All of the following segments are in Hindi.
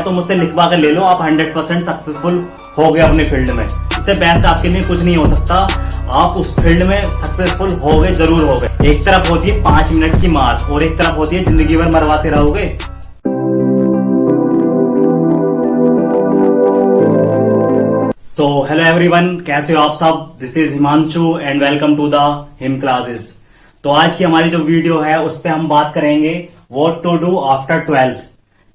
तो मुझसे लिखवा कर ले लो, आप 100% सक्सेसफुल हो गए अपने फील्ड में। इससे बेस्ट आपके लिए कुछ नहीं हो सकता। आप उस फील्ड में सक्सेसफुल हो गए, जरूर हो गए। एक तरफ होती है 5 मिनट की मार और एक तरफ होती है जिंदगी भर मरवाते रहोगे। सो हेलो एवरीवन, कैसे हो आप सब। This is Himanshu and welcome to the Him Classes. तो आज की हमारी जो वीडियो है उस पर हम बात करेंगे what to do after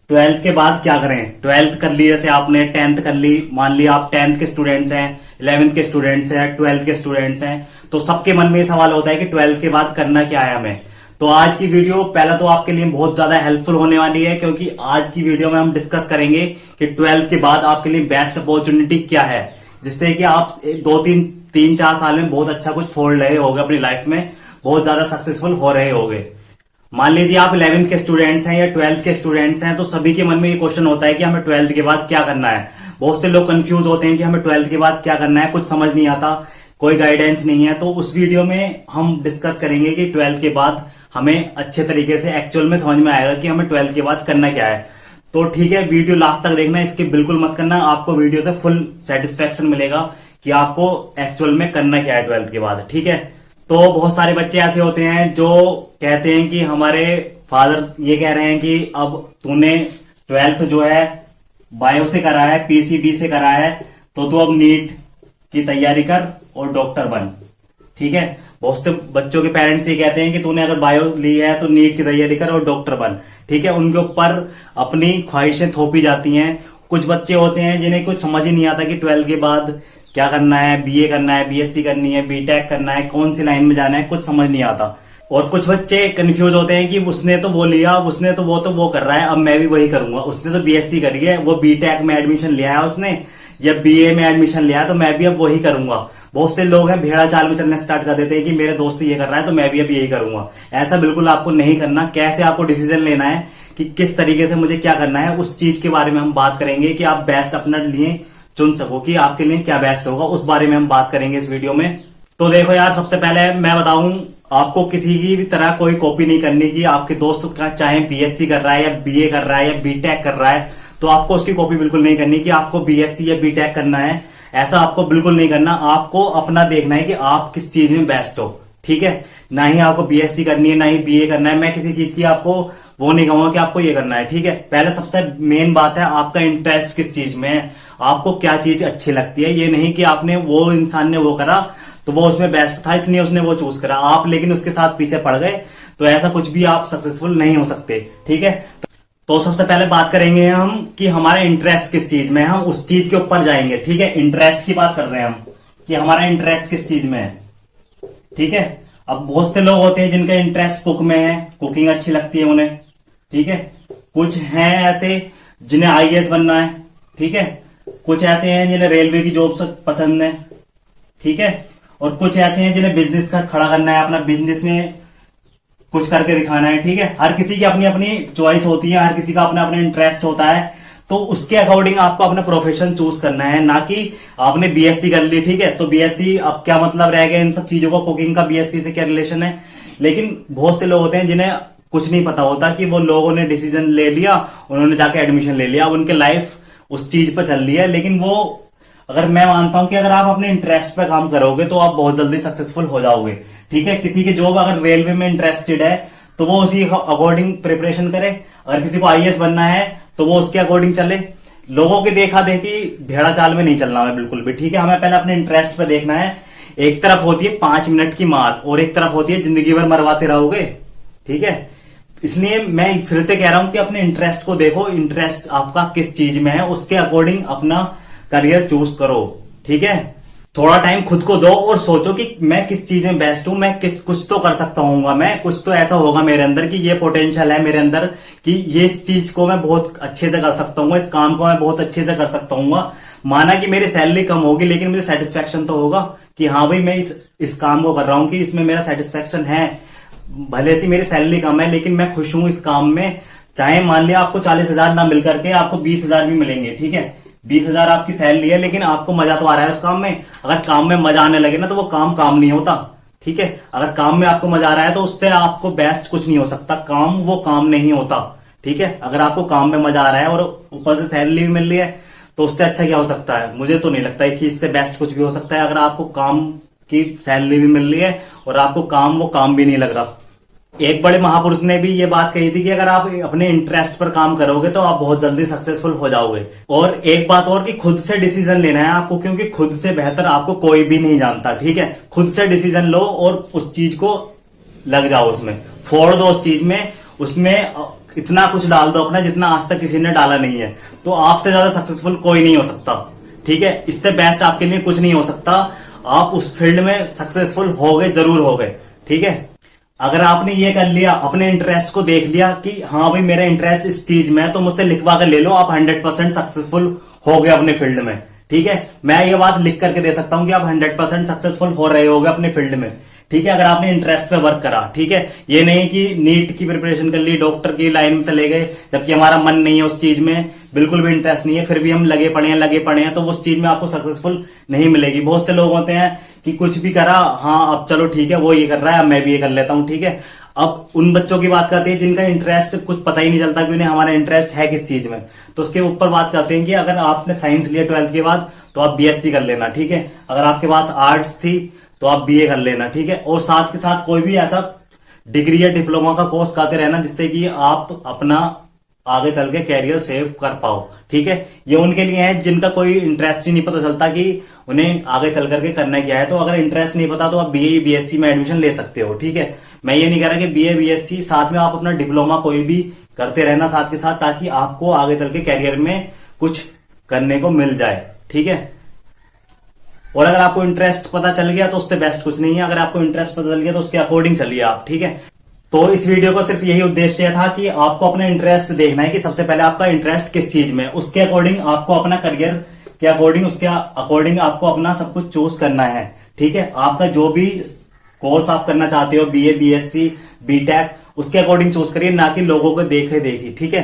12th के बाद क्या करें। 12th कर ली, जैसे आपने 10th कर ली, मान लिया आप 10th के स्टूडेंट्स हैं, 11th के स्टूडेंट्स हैं, 12th के स्टूडेंट्स हैं, तो सबके मन में ये सवाल होता है कि 12th के बाद करना क्या है हमें। तो आज की वीडियो पहला तो आपके लिए बहुत ज्यादा हेल्पफुल होने वाली है, क्योंकि आज की वीडियो में हम डिस्कस करेंगे कि 12th के बाद आपके लिए बेस्ट अपॉर्चुनिटी क्या है, जिससे कि आप 2-3-4 साल में बहुत अच्छा कुछ फोड़ रहे होगे अपनी लाइफ में, बहुत ज्यादा सक्सेसफुल हो रहे होगे। मान लीजिए आप 11th के स्टूडेंट्स हैं या 12th के स्टूडेंट्स हैं, तो सभी के मन में ये क्वेश्चन होता है कि हमें 12th के बाद क्या करना है। बहुत से लोग कंफ्यूज होते हैं कि हमें 12th के बाद क्या करना है, कुछ समझ नहीं आता, कोई गाइडेंस नहीं है। तो उस वीडियो में हम डिस्कस करेंगे कि 12th के बाद हमें अच्छे तरीके से एक्चुअल में समझ में आएगा कि हमें 12th के बाद करना क्या है। तो ठीक है, वीडियो लास्ट तक देखना, इसके बिल्कुल मत करना। आपको वीडियो से फुल सेटिस्फेक्शन मिलेगा कि आपको एक्चुअल में करना क्या है 12th के बाद, ठीक है। तो बहुत सारे बच्चे ऐसे होते हैं जो कहते हैं कि हमारे फादर ये कह रहे हैं कि अब तूने 12th जो है बायो से करा है, पीसीबी से करा है, तो तू अब नीट की तैयारी कर और डॉक्टर बन, ठीक है। बहुत से बच्चों के पेरेंट्स ये कहते हैं कि तूने अगर बायो ली है तो नीट की तैयारी कर और डॉक्टर बन, ठीक है। उनके ऊपर अपनी ख्वाहिशें थोपी जाती हैं। कुछ बच्चे होते हैं जिन्हें कुछ समझ ही नहीं आता कि 12th के बाद क्या करना है, बीए करना है, बीएससी करनी है, बीटेक करना है, कौन सी लाइन में जाना है, कुछ समझ नहीं आता। और कुछ बच्चे कंफ्यूज होते हैं कि उसने तो वो लिया, उसने तो वो कर रहा है, अब मैं भी वही करूंगा। उसने तो बीएससी करी है, वो बीटेक में एडमिशन लिया है उसने, या बीए में एडमिशन लिया है, तो मैं भी अब वही करूंगा। बहुत से लोग हैं भेड़ा चाल में चलने स्टार्ट कर देते हैं कि मेरे दोस्त ये कर रहा है तो मैं भी अब यही करूंगा। ऐसा बिल्कुल आपको नहीं करना। कैसे आपको डिसीजन लेना है कि किस तरीके से मुझे क्या करना है, उस चीज के बारे में हम बात करेंगे कि आप बेस्ट अपना लिए चुन सको कि आपके लिए क्या बेस्ट होगा, उस बारे में हम बात करेंगे इस वीडियो में। तो देखो यार, सबसे पहले मैं बताऊं, आपको किसी की भी तरह कोई कॉपी नहीं करनी कि आपके दोस्त का चाहे बीएससी कर रहा है या बीए कर रहा है या बीटेक कर रहा है, तो आपको उसकी कॉपी बिल्कुल नहीं करनी कि आपको बीएससी या बीटेक करना है। ऐसा आपको बिल्कुल नहीं करना। आपको अपना देखना है कि आप किस चीज में बेस्ट हो, ठीक है। ना ही आपको बीएससी करनी है, ना ही बीए करना है। मैं किसी चीज की आपको वो नहीं कहूंगा कि आपको ये करना है, ठीक है। पहले सबसे मेन बात है आपका इंटरेस्ट किस चीज में है, आपको क्या चीज अच्छी लगती है। ये नहीं कि आपने वो इंसान ने वो करा तो वो उसमें बेस्ट था इसलिए उसने वो चूज करा, आप लेकिन उसके साथ पीछे पड़ गए, तो ऐसा कुछ भी आप सक्सेसफुल नहीं हो सकते, ठीक है। तो सबसे पहले बात करेंगे हम कि हमारा इंटरेस्ट किस चीज में है, हम उस चीज के ऊपर जाएंगे, ठीक है। इंटरेस्ट की बात कर रहे हैं हम कि हमारा इंटरेस्ट किस चीज में है, ठीक है। अब बहुत से लोग होते हैं जिनका इंटरेस्ट कुक में है, कुकिंग अच्छी लगती है उन्हें, ठीक है। कुछ हैं ऐसे जिन्हें आईएएस बनना है, ठीक है। कुछ ऐसे हैं जिन्हें रेलवे की जॉब पसंद है, ठीक है। और कुछ ऐसे हैं जिन्हें बिजनेस का खड़ा करना है, अपना बिजनेस में कुछ करके दिखाना है, ठीक है। हर किसी की अपनी अपनी चॉइस होती है, हर किसी का अपना अपना इंटरेस्ट होता है। तो उसके अकॉर्डिंग आपको अपना प्रोफेशन चूज करना है, ना कि आपने बीएससी कर ली, ठीक है, तो बीएससी अब क्या मतलब रह गया इन सब चीजों का, कुकिंग का बीएससी से क्या रिलेशन है। लेकिन बहुत से लोग होते हैं जिन्हें कुछ नहीं पता होता कि वो लोगों ने डिसीजन ले लिया, उन्होंने जाके एडमिशन ले लिया, अब उनके लाइफ उस चीज पर चल रही है। लेकिन वो, अगर मैं मानता हूं कि अगर आप अपने इंटरेस्ट पे काम करोगे तो आप बहुत जल्दी सक्सेसफुल हो जाओगे, ठीक है। किसी की जॉब अगर रेलवे में इंटरेस्टेड है तो वो उसी अकॉर्डिंग प्रिपरेशन करे। अगर किसी को आईएएस बनना है तो वो उसके अकॉर्डिंग चले। लोगों की देखा देखी भेड़ा चाल में नहीं चलना है बिल्कुल भी, ठीक है। हमें पहले अपने इंटरेस्ट पे देखना है। एक तरफ होती है 5 मिनट की मार और एक तरफ होती है जिंदगी भर मरवाते रहोगे, ठीक है। इसलिए मैं फिर से कह रहा हूं कि अपने इंटरेस्ट को देखो, इंटरेस्ट आपका किस चीज में है, उसके अकॉर्डिंग अपना करियर चूज करो, ठीक है। थोड़ा टाइम खुद को दो और सोचो कि मैं किस चीज में बेस्ट हूं, मैं कुछ तो कर सकता हूँ, मैं कुछ तो ऐसा होगा मेरे अंदर कि ये पोटेंशियल है मेरे अंदर कि ये इस चीज को मैं बहुत अच्छे से कर सकता हूँ, इस काम को मैं बहुत अच्छे से कर सकता हूँ। माना कि मेरी सैलरी कम होगी लेकिन मुझे सेटिस्फेक्शन तो होगा कि हाँ भाई मैं इस काम को कर रहा हूँ, कि इसमें मेरा सेटिस्फेक्शन है। भले से मेरी सैलरी कम है लेकिन मैं खुश हूं इस काम में। चाहे मान लिया आपको 40,000 ना मिल करके आपको 20,000 भी मिलेंगे, ठीक है। 20,000 आपकी सैलरी है लेकिन आपको मजा तो आ रहा है उस काम में। अगर काम में मजा आने लगे ना तो वो काम नहीं होता, ठीक है। अगर काम में आपको मजा आ रहा है तो उससे आपको बेस्ट कुछ नहीं हो सकता। काम वो काम नहीं होता, ठीक है, अगर आपको काम में मजा आ रहा है और ऊपर से सैलरी भी मिल रही है तो उससे अच्छा क्या हो सकता है। मुझे तो नहीं लगता है कि इससे बेस्ट कुछ भी हो सकता है। अगर आपको काम की सैलरी भी मिल रही है और आपको वो काम भी नहीं लग रहा। एक बड़े महापुरुष ने भी ये बात कही थी कि अगर आप अपने इंटरेस्ट पर काम करोगे तो आप बहुत जल्दी सक्सेसफुल हो जाओगे। और एक बात और कि खुद से डिसीजन लेना है आपको, क्योंकि खुद से बेहतर आपको कोई भी नहीं जानता। ठीक है, खुद से डिसीजन लो और उस चीज को लग जाओ, उसमें फोड़ दो उस चीज में, उसमें इतना कुछ डाल दो अपना जितना आज तक किसी ने डाला नहीं है। तो आपसे ज्यादा सक्सेसफुल कोई नहीं हो सकता। ठीक है, इससे बेस्ट आपके लिए कुछ नहीं हो सकता। आप उस फील्ड में सक्सेसफुल हो गए, जरूर हो गए। ठीक है, अगर आपने ये कर लिया, अपने इंटरेस्ट को देख लिया कि हाँ भाई मेरा इंटरेस्ट इस चीज में है, तो मुझसे लिखवा कर ले लो, आप 100% सक्सेसफुल हो गए अपने फील्ड में। ठीक है, मैं ये बात लिख करके दे सकता हूं कि आप 100% सक्सेसफुल हो रहे होगे अपने फील्ड में। ठीक है, अगर आपने इंटरेस्ट पे वर्क करा। ठीक है, ये नहीं कि नीट की प्रिपरेशन कर ली, डॉक्टर की लाइन में चले गए, जबकि हमारा मन नहीं है उस चीज में, बिल्कुल भी इंटरेस्ट नहीं है, फिर भी हम लगे पड़े हैं, तो उस चीज में आपको सक्सेसफुल नहीं मिलेगी। बहुत से लोग होते हैं कि कुछ भी करा, हाँ अब चलो ठीक है वो ये कर रहा है, अब मैं भी ये कर लेता हूं। ठीक है, अब उन बच्चों की बात करते हैं जिनका इंटरेस्ट कुछ पता ही नहीं चलता कि उन्हें हमारा इंटरेस्ट है किस चीज में। तो उसके ऊपर बात करते हैं कि अगर आपने साइंस लिया 12th के बाद तो आप बीएससी कर लेना। ठीक है, अगर आपके पास आर्ट्स थी तो आप बीए कर लेना। ठीक है, और साथ के साथ कोई भी ऐसा डिग्री या डिप्लोमा का कोर्स करते रहना जिससे कि आप अपना आगे चल के कैरियर सेव कर पाओ। ठीक है, ये उनके लिए है जिनका कोई इंटरेस्ट ही नहीं पता चलता कि उन्हें आगे चल करके करना क्या है। तो अगर इंटरेस्ट नहीं पता तो आप बीए बीएससी में एडमिशन ले सकते हो। ठीक है, मैं ये नहीं कह रहा कि बीए बीएससी साथ में आप अपना डिप्लोमा कोई भी करते रहना साथ के साथ, ताकि आपको आगे चल के कैरियर में कुछ करने को मिल जाए। ठीक है, और अगर आपको इंटरेस्ट पता चल गया तो उससे बेस्ट कुछ नहीं है। अगर आपको इंटरेस्ट पता चल गया तो उसके अकॉर्डिंग चलिए आप। ठीक है, तो इस वीडियो को सिर्फ यही उद्देश्य था कि आपको अपना इंटरेस्ट देखना है कि सबसे पहले आपका इंटरेस्ट किस चीज में, उसके अकॉर्डिंग आपको अपना करियर के अकॉर्डिंग, उसके अकॉर्डिंग आपको अपना सब कुछ चूज करना है। ठीक है, आपका जो भी कोर्स आप करना चाहते हो, बीए बीएससी बीटेक, उसके अकॉर्डिंग चूज करिए, ना कि लोगों को देखे देखी। ठीक है,